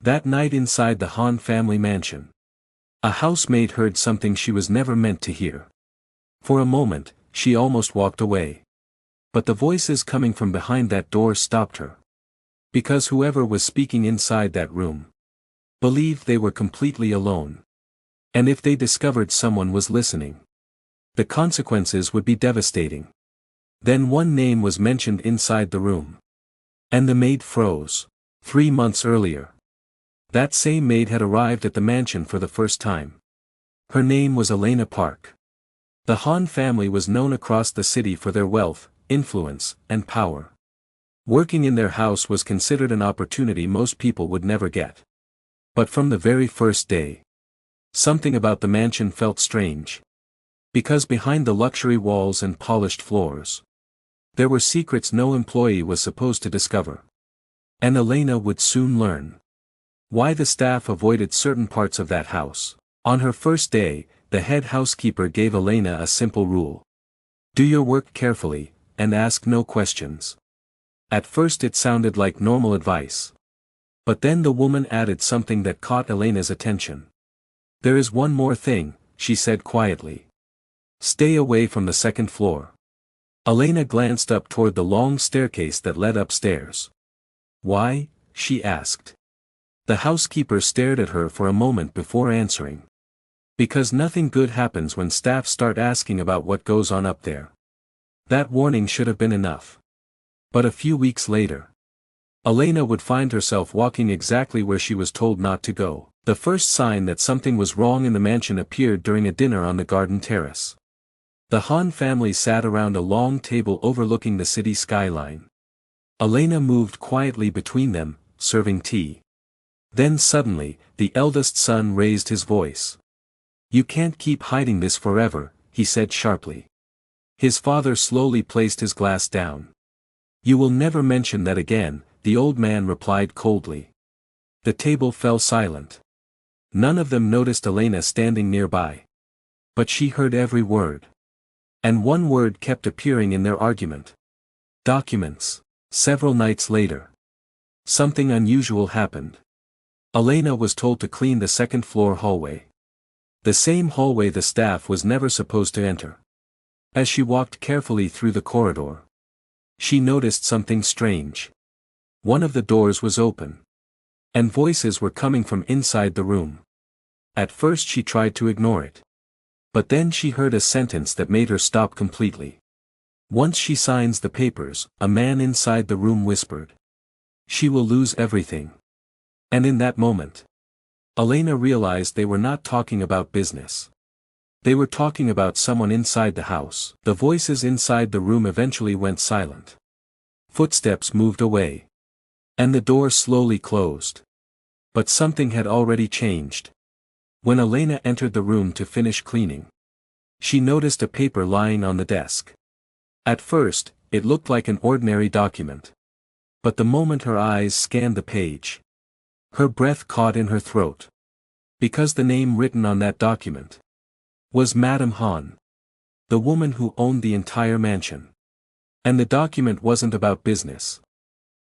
That night inside the Hahn family mansion, a housemaid heard something she was never meant to hear. For a moment, she almost walked away. But the voices coming from behind that door stopped her. Because whoever was speaking inside that room believed they were completely alone. And if they discovered someone was listening, the consequences would be devastating. Then one name was mentioned inside the room. And the maid froze. 3 months earlier, that same maid had arrived at the mansion for the first time. Her name was Elena Park. The Hahn family was known across the city for their wealth, influence, and power. Working in their house was considered an opportunity most people would never get. But from the very first day, something about the mansion felt strange. Because behind the luxury walls and polished floors, there were secrets no employee was supposed to discover. And Elena would soon learn why the staff avoided certain parts of that house. On her first day, the head housekeeper gave Elena a simple rule. Do your work carefully, and ask no questions. At first it sounded like normal advice. But then the woman added something that caught Elena's attention. There is one more thing, she said quietly. Stay away from the second floor. Elena glanced up toward the long staircase that led upstairs. Why? She asked. The housekeeper stared at her for a moment before answering. Because nothing good happens when staff start asking about what goes on up there. That warning should have been enough. But a few weeks later, Elena would find herself walking exactly where she was told not to go. The first sign that something was wrong in the mansion appeared during a dinner on the garden terrace. The Hahn family sat around a long table overlooking the city skyline. Elena moved quietly between them, serving tea. Then suddenly, the eldest son raised his voice. You can't keep hiding this forever, he said sharply. His father slowly placed his glass down. You will never mention that again, the old man replied coldly. The table fell silent. None of them noticed Elena standing nearby. But she heard every word. And one word kept appearing in their argument. Documents. Several nights later, something unusual happened. Elena was told to clean the second-floor hallway. The same hallway the staff was never supposed to enter. As she walked carefully through the corridor, she noticed something strange. One of the doors was open. And voices were coming from inside the room. At first she tried to ignore it. But then she heard a sentence that made her stop completely. Once she signs the papers, a man inside the room whispered. She will lose everything. And in that moment, Elena realized they were not talking about business. They were talking about someone inside the house. The voices inside the room eventually went silent. Footsteps moved away. And the door slowly closed. But something had already changed. When Elena entered the room to finish cleaning, she noticed a paper lying on the desk. At first, it looked like an ordinary document. But the moment her eyes scanned the page, her breath caught in her throat. Because the name written on that document was Madame Hahn, the woman who owned the entire mansion. And the document wasn't about business.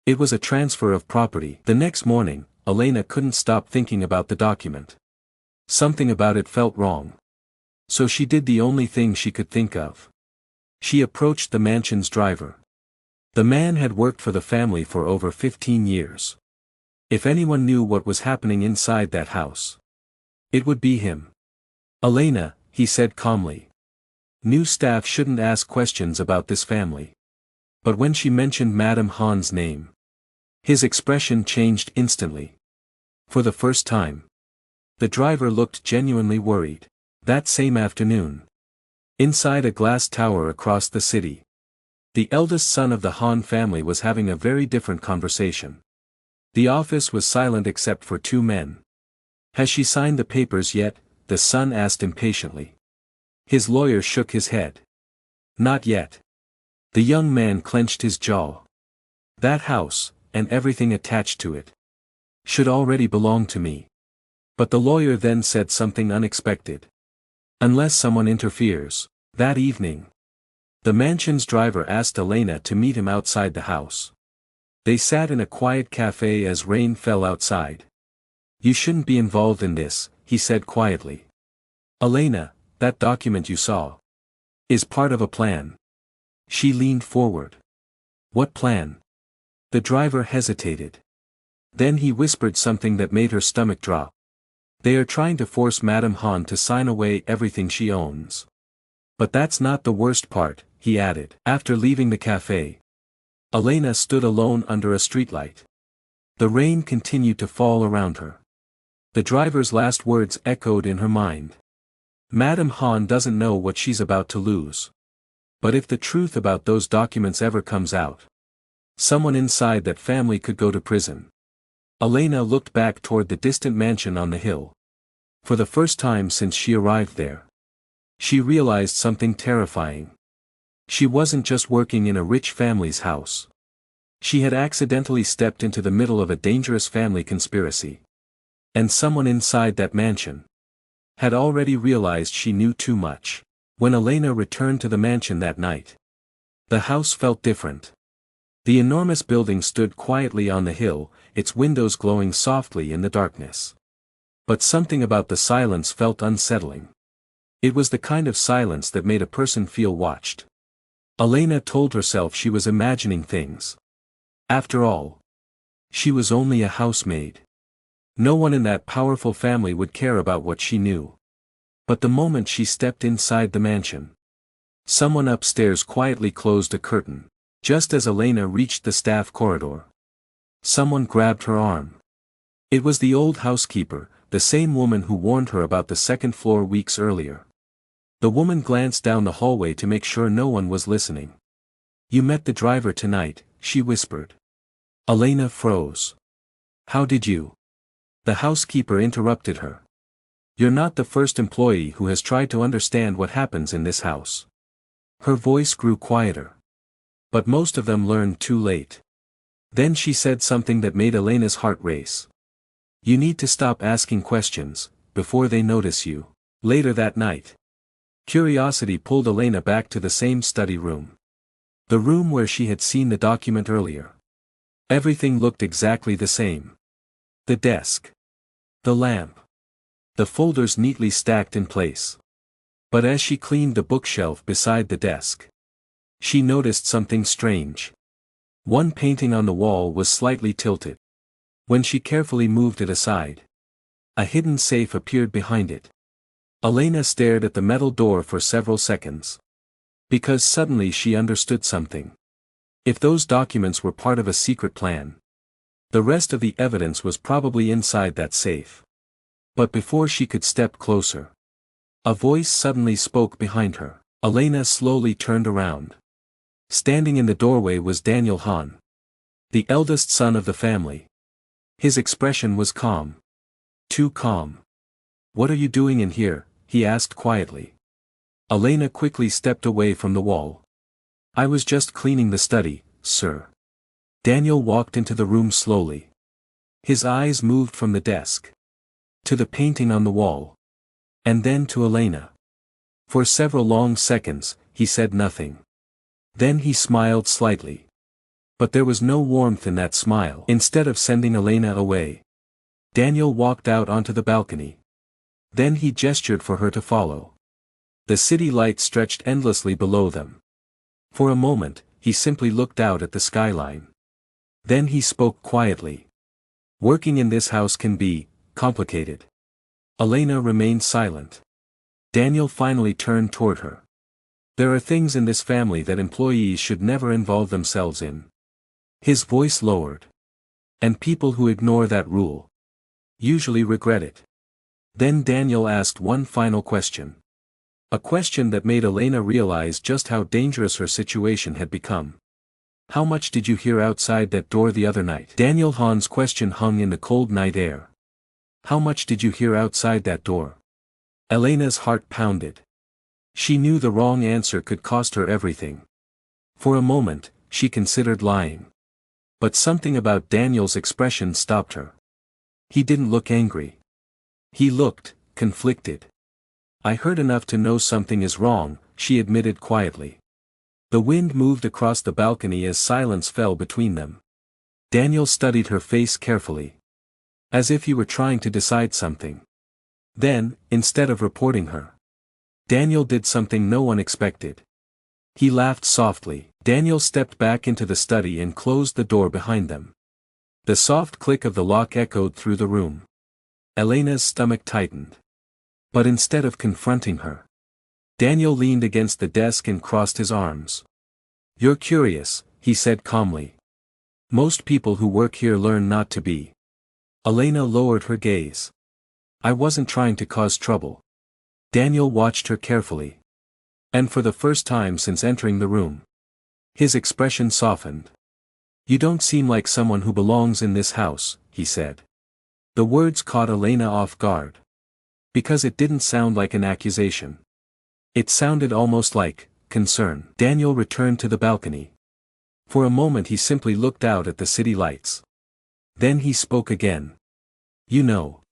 It was a transfer of property. The next morning, Elena couldn't stop thinking about the document. Something about it felt wrong. So she did the only thing she could think of. She approached the mansion's driver. The man had worked for the family for over 15 years. If anyone knew what was happening inside that house, it would be him. Elena, he said calmly. New staff shouldn't ask questions about this family. But when she mentioned Madame Hahn's name, his expression changed instantly. For the first time, the driver looked genuinely worried. That same afternoon, inside a glass tower across the city, the eldest son of the Hahn family was having a very different conversation. The office was silent except for two men. Has she signed the papers yet? The son asked impatiently. His lawyer shook his head. Not yet. The young man clenched his jaw. That house, and everything attached to it, should already belong to me. But the lawyer then said something unexpected. Unless someone interferes. That evening, the mansion's driver asked Elena to meet him outside the house. They sat in a quiet cafe as rain fell outside. You shouldn't be involved in this, he said quietly. Elena, that document you saw is part of a plan. She leaned forward. What plan? The driver hesitated. Then he whispered something that made her stomach drop. They are trying to force Madame Han to sign away everything she owns. But that's not the worst part, he added. After leaving the cafe, Elena stood alone under a streetlight. The rain continued to fall around her. The driver's last words echoed in her mind. Madame Han doesn't know what she's about to lose. But if the truth about those documents ever comes out, someone inside that family could go to prison. Elena looked back toward the distant mansion on the hill. For the first time since she arrived there, she realized something terrifying. She wasn't just working in a rich family's house. She had accidentally stepped into the middle of a dangerous family conspiracy. And someone inside that mansion had already realized she knew too much. When Elena returned to the mansion that night, the house felt different. The enormous building stood quietly on the hill, its windows glowing softly in the darkness. But something about the silence felt unsettling. It was the kind of silence that made a person feel watched. Elena told herself she was imagining things. After all, she was only a housemaid. No one in that powerful family would care about what she knew. But the moment she stepped inside the mansion, someone upstairs quietly closed a curtain. Just as Elena reached the staff corridor, someone grabbed her arm. It was the old housekeeper, the same woman who warned her about the second floor weeks earlier. The woman glanced down the hallway to make sure no one was listening. You met the driver tonight, she whispered. Elena froze. How did you? The housekeeper interrupted her. You're not the first employee who has tried to understand what happens in this house. Her voice grew quieter. But most of them learned too late. Then she said something that made Elena's heart race. You need to stop asking questions, before they notice you. Later that night, curiosity pulled Elena back to the same study room. The room where she had seen the document earlier. Everything looked exactly the same. The desk. The lamp. The folders neatly stacked in place. But as she cleaned the bookshelf beside the desk, she noticed something strange. One painting on the wall was slightly tilted. When she carefully moved it aside, a hidden safe appeared behind it. Elena stared at the metal door for several seconds. Because suddenly she understood something. If those documents were part of a secret plan, the rest of the evidence was probably inside that safe. But before she could step closer, a voice suddenly spoke behind her. Elena slowly turned around. Standing in the doorway was Daniel Han, the eldest son of the family. His expression was calm. Too calm. What are you doing in here? He asked quietly. Elena quickly stepped away from the wall. I was just cleaning the study, sir. Daniel walked into the room slowly. His eyes moved from the desk to the painting on the wall, and then to Elena. For several long seconds, he said nothing. Then he smiled slightly. But there was no warmth in that smile. Instead of sending Elena away, Daniel walked out onto the balcony. Then he gestured for her to follow. The city lights stretched endlessly below them. For a moment, he simply looked out at the skyline. Then he spoke quietly. Working in this house can be complicated. Elena remained silent. Daniel finally turned toward her. There are things in this family that employees should never involve themselves in. His voice lowered. And people who ignore that rule usually regret it. Then Daniel asked one final question. A question that made Elena realize just how dangerous her situation had become. How much did you hear outside that door the other night? Daniel Han's question hung in the cold night air. How much did you hear outside that door? Elena's heart pounded. She knew the wrong answer could cost her everything. For a moment, she considered lying. But something about Daniel's expression stopped her. He didn't look angry. He looked conflicted. I heard enough to know something is wrong, she admitted quietly. The wind moved across the balcony as silence fell between them. Daniel studied her face carefully. As if you were trying to decide something. Then, instead of reporting her, Daniel did something no one expected. He laughed softly. Daniel stepped back into the study and closed the door behind them. The soft click of the lock echoed through the room. Elena's stomach tightened. But instead of confronting her, Daniel leaned against the desk and crossed his arms. "You're curious," he said calmly. "Most people who work here learn not to be." Elena lowered her gaze. "I wasn't trying to cause trouble." Daniel watched her carefully. And for the first time since entering the room, his expression softened. "You don't seem like someone who belongs in this house," he said. The words caught Elena off guard. Because it didn't sound like an accusation. It sounded almost like concern. Daniel returned to the balcony. For a moment he simply looked out at the city lights. Then he spoke again. "You know,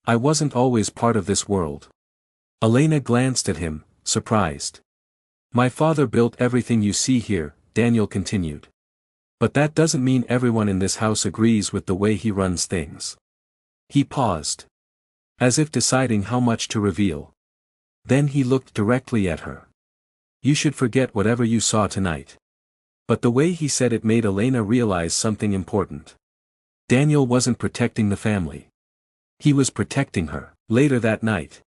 I wasn't always part of this world." Elena glanced at him, surprised. "My father built everything you see here," Daniel continued. "But that doesn't mean everyone in this house agrees with the way he runs things." He paused, as if deciding how much to reveal. Then he looked directly at her. "You should forget whatever you saw tonight." But the way he said it made Elena realize something important. Daniel wasn't protecting the family. He was protecting her. Later that night,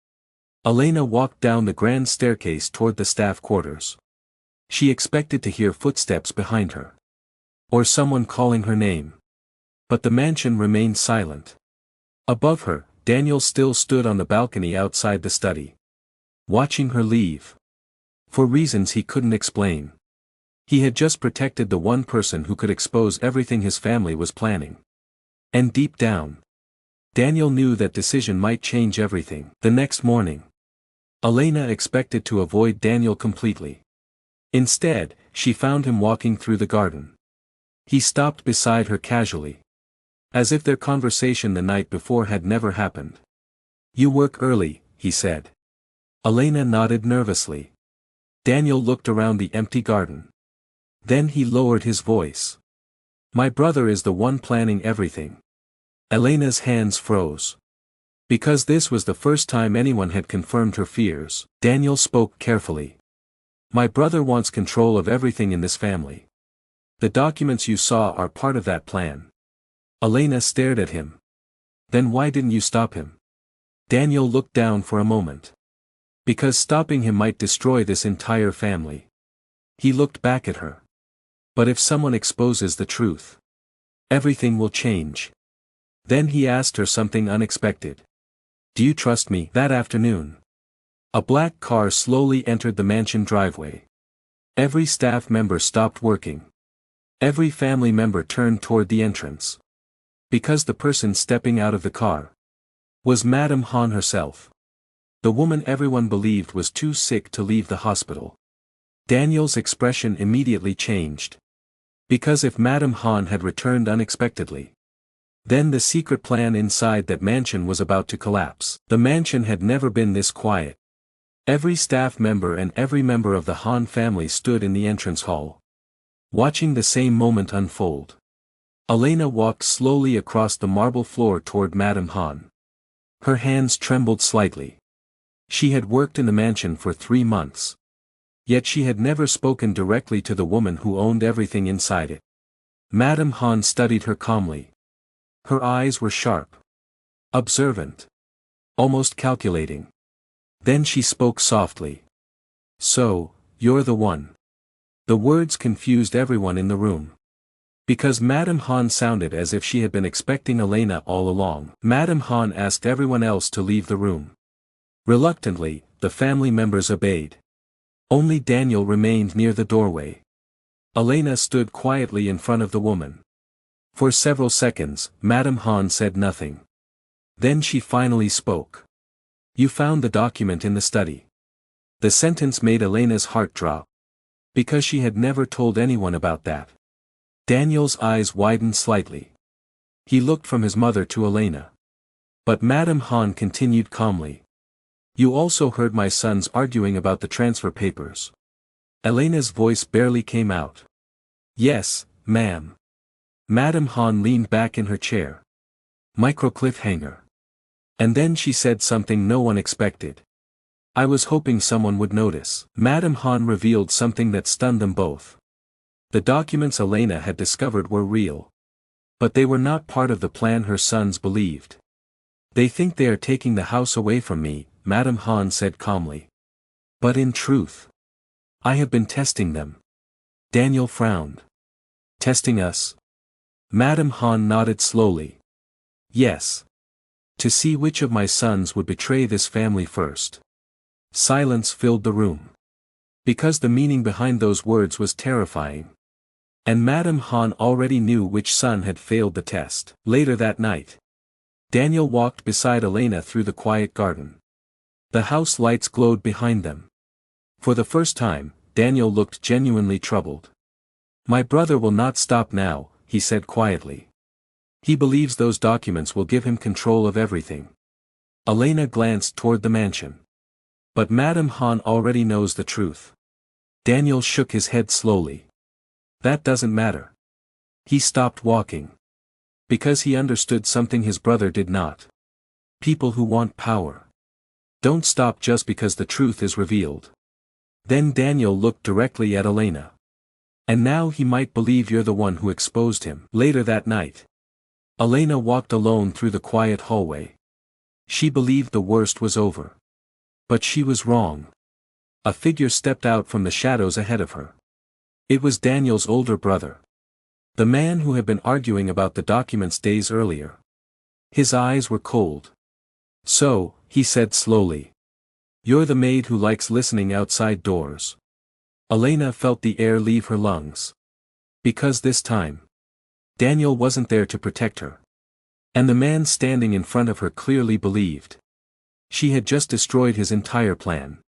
Elena walked down the grand staircase toward the staff quarters. She expected to hear footsteps behind her. Or someone calling her name. But the mansion remained silent. Above her, Daniel still stood on the balcony outside the study. Watching her leave. For reasons he couldn't explain. He had just protected the one person who could expose everything his family was planning. And deep down, Daniel knew that decision might change everything. The next morning, Elena expected to avoid Daniel completely. Instead, she found him walking through the garden. He stopped beside her casually. As if their conversation the night before had never happened. "You work early," he said. Elena nodded nervously. Daniel looked around the empty garden. Then he lowered his voice. "My brother is the one planning everything." Elena's hands froze. Because this was the first time anyone had confirmed her fears, Daniel spoke carefully. "My brother wants control of everything in this family. The documents you saw are part of that plan." Elena stared at him. "Then why didn't you stop him?" Daniel looked down for a moment. "Because stopping him might destroy this entire family." He looked back at her. "But if someone exposes the truth, everything will change." Then he asked her something unexpected. "Do you trust me?" That afternoon, a black car slowly entered the mansion driveway. Every staff member stopped working. Every family member turned toward the entrance. Because the person stepping out of the car was Madame Han herself. The woman everyone believed was too sick to leave the hospital. Daniel's expression immediately changed. Because if Madame Han had returned unexpectedly, then the secret plan inside that mansion was about to collapse. The mansion had never been this quiet. Every staff member and every member of the Han family stood in the entrance hall, watching the same moment unfold. Elena walked slowly across the marble floor toward Madame Han. Her hands trembled slightly. She had worked in the mansion for 3 months. Yet she had never spoken directly to the woman who owned everything inside it. Madame Han studied her calmly. Her eyes were sharp, observant, almost calculating. Then she spoke softly. "So, you're the one." The words confused everyone in the room. Because Madame Han sounded as if she had been expecting Elena all along. Madame Han asked everyone else to leave the room. Reluctantly, the family members obeyed. Only Daniel remained near the doorway. Elena stood quietly in front of the woman. For several seconds, Madame Han said nothing. Then she finally spoke. "You found the document in the study." The sentence made Elena's heart drop. Because she had never told anyone about that. Daniel's eyes widened slightly. He looked from his mother to Elena. But Madame Han continued calmly. "You also heard my sons arguing about the transfer papers." Elena's voice barely came out. "Yes, ma'am." Madame Han leaned back in her chair. Micro cliffhanger. And then she said something no one expected. I was hoping someone would notice. Madame Han revealed something that stunned them both. The documents Elena had discovered were real. But they were not part of the plan her sons believed. They think they are taking the house away from me, Madame Han said calmly. But in truth, I have been testing them. Daniel frowned. Testing us? Madame Han nodded slowly. Yes. To see which of my sons would betray this family first. Silence filled the room. Because the meaning behind those words was terrifying. And Madame Han already knew which son had failed the test. Later that night, Daniel walked beside Elena through the quiet garden. The house lights glowed behind them. For the first time, Daniel looked genuinely troubled. My brother will not stop now, he said quietly. He believes those documents will give him control of everything. Elena glanced toward the mansion. But Madame Han already knows the truth. Daniel shook his head slowly. That doesn't matter. He stopped walking. Because he understood something his brother did not. People who want power don't stop just because the truth is revealed. Then Daniel looked directly at Elena. And now he might believe you're the one who exposed him. Later that night, Elena walked alone through the quiet hallway. She believed the worst was over. But she was wrong. A figure stepped out from the shadows ahead of her. It was Daniel's older brother. The man who had been arguing about the documents days earlier. His eyes were cold. So, he said slowly. You're the maid who likes listening outside doors. Elena felt the air leave her lungs. Because this time, Daniel wasn't there to protect her. And the man standing in front of her clearly believed. She had just destroyed his entire plan.